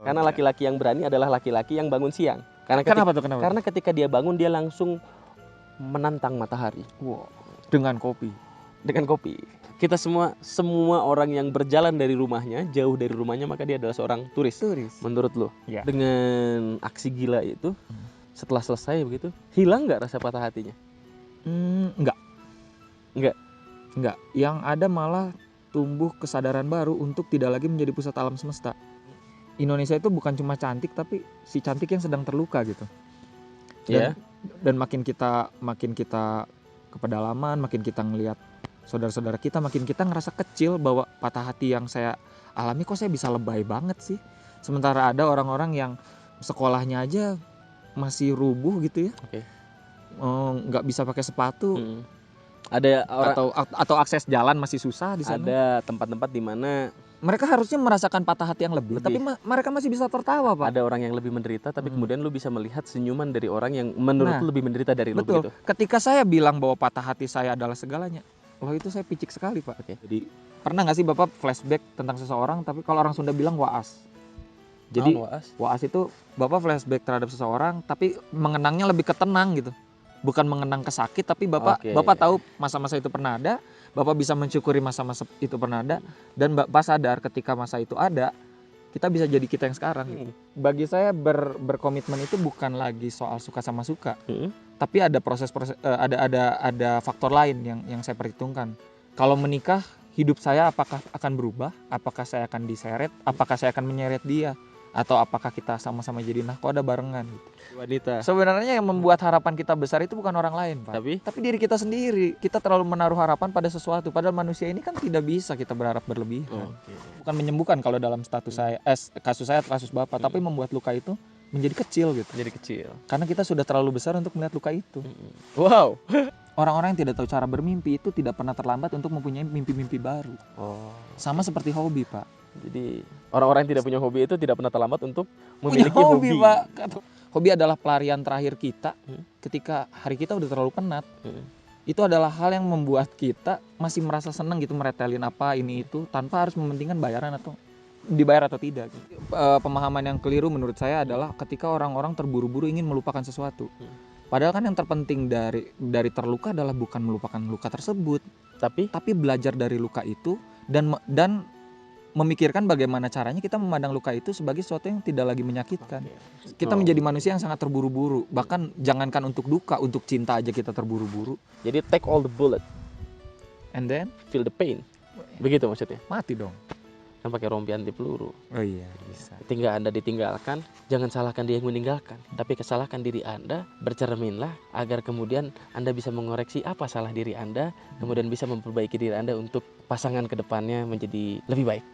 Karena laki-laki yang berani adalah laki-laki yang bangun siang. Kenapa tuh? Karena ketika dia bangun dia langsung menantang matahari. Wow. Dengan kopi. Dengan kopi. Kita semua orang yang berjalan dari rumahnya, jauh dari rumahnya, maka dia adalah seorang turis. Menurut lo, Ya. dengan aksi gila itu, setelah selesai begitu, hilang nggak rasa patah hatinya? Enggak. Enggak. Yang ada malah tumbuh kesadaran baru untuk tidak lagi menjadi pusat alam semesta. Indonesia itu bukan cuma cantik, tapi si cantik yang sedang terluka gitu. Dan makin kita ke pedalaman, makin kita ngelihat saudara-saudara kita, makin kita ngerasa kecil bahwa patah hati yang saya alami kok saya bisa lebay banget sih. Sementara ada orang-orang yang sekolahnya aja masih rubuh gitu ya. Oke. Nggak bisa pakai sepatu. Ada orang atau akses jalan masih susah di sana. Ada tempat-tempat di mana mereka harusnya merasakan patah hati yang lebih. Tapi mereka masih bisa tertawa, Pak. Ada orang yang lebih menderita, tapi kemudian lu bisa melihat senyuman dari orang yang menurut lu lebih menderita dari lu. Betul. Begitu. Ketika saya bilang bahwa patah hati saya adalah segalanya, wah itu saya picik sekali, Pak. Oke. Jadi pernah nggak sih Bapak flashback tentang seseorang, tapi kalau orang Sunda bilang waas. Jadi waas itu Bapak flashback terhadap seseorang, tapi mengenangnya lebih ke tenang gitu. Bukan mengenang ke sakit, tapi Bapak tahu masa-masa itu pernah ada, Bapak bisa mensyukuri masa-masa itu pernah ada, dan Bapak sadar ketika masa itu ada, kita bisa jadi kita yang sekarang. Gitu. Bagi saya berkomitmen itu bukan lagi soal suka sama suka, tapi ada proses-proses, ada faktor lain yang saya perhitungkan. Kalau menikah, hidup saya apakah akan berubah? Apakah saya akan diseret? Apakah saya akan menyeret dia? Atau apakah kita sama-sama jadi nahkoda barengan gitu. Wanita. Sebenarnya yang membuat harapan kita besar itu bukan orang lain, Pak. Tapi diri kita sendiri. Kita terlalu menaruh harapan pada sesuatu. Padahal manusia ini kan tidak bisa kita berharap berlebihan. Bukan menyembuhkan kalau dalam status saya, kasus saya atau kasus Bapak, tapi membuat luka itu menjadi kecil gitu. Menjadi kecil. Karena kita sudah terlalu besar untuk melihat luka itu. Wow. Orang-orang yang tidak tahu cara bermimpi itu tidak pernah terlambat untuk mempunyai mimpi-mimpi baru. Sama seperti hobi, Pak. Jadi orang-orang yang tidak punya hobi itu tidak pernah terlambat untuk memiliki hobi. Pak. Hobi adalah pelarian terakhir kita ketika hari kita udah terlalu penat. Itu adalah hal yang membuat kita masih merasa senang gitu meretelin apa ini itu tanpa harus mementingkan bayaran atau dibayar atau tidak. Pemahaman yang keliru menurut saya adalah ketika orang-orang terburu-buru ingin melupakan sesuatu. Padahal kan yang terpenting dari terluka adalah bukan melupakan luka tersebut, tapi belajar dari luka itu dan memikirkan bagaimana caranya kita memandang luka itu sebagai sesuatu yang tidak lagi menyakitkan. Kita menjadi manusia yang sangat terburu-buru. Bahkan jangankan untuk duka, untuk cinta aja kita terburu-buru. Jadi take all the bullet and then feel the pain. Begitu maksudnya? Mati dong. Kan pakai rompi anti peluru. Oh iya, bisa. Ketika Anda ditinggalkan, jangan salahkan dia yang meninggalkan, tapi kesalahkan diri Anda. Bercerminlah agar kemudian Anda bisa mengoreksi apa salah diri Anda, kemudian bisa memperbaiki diri Anda untuk pasangan kedepannya menjadi lebih baik.